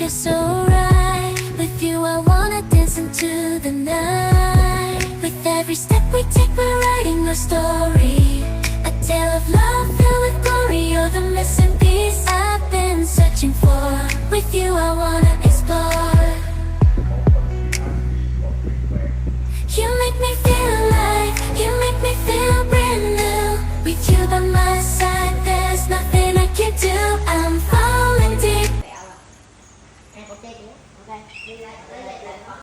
you're so right. With you I wanna dance into the night. With every step we take we're writing our story, a tale of love filled with glory. You're the missing piece I've been searching for. With you I wanna explore. You make me feel alive, you make me feel brand new. With you by my side there's nothing I can do. I'm falling deep. Em có chơi chưa? Ok, đi lại.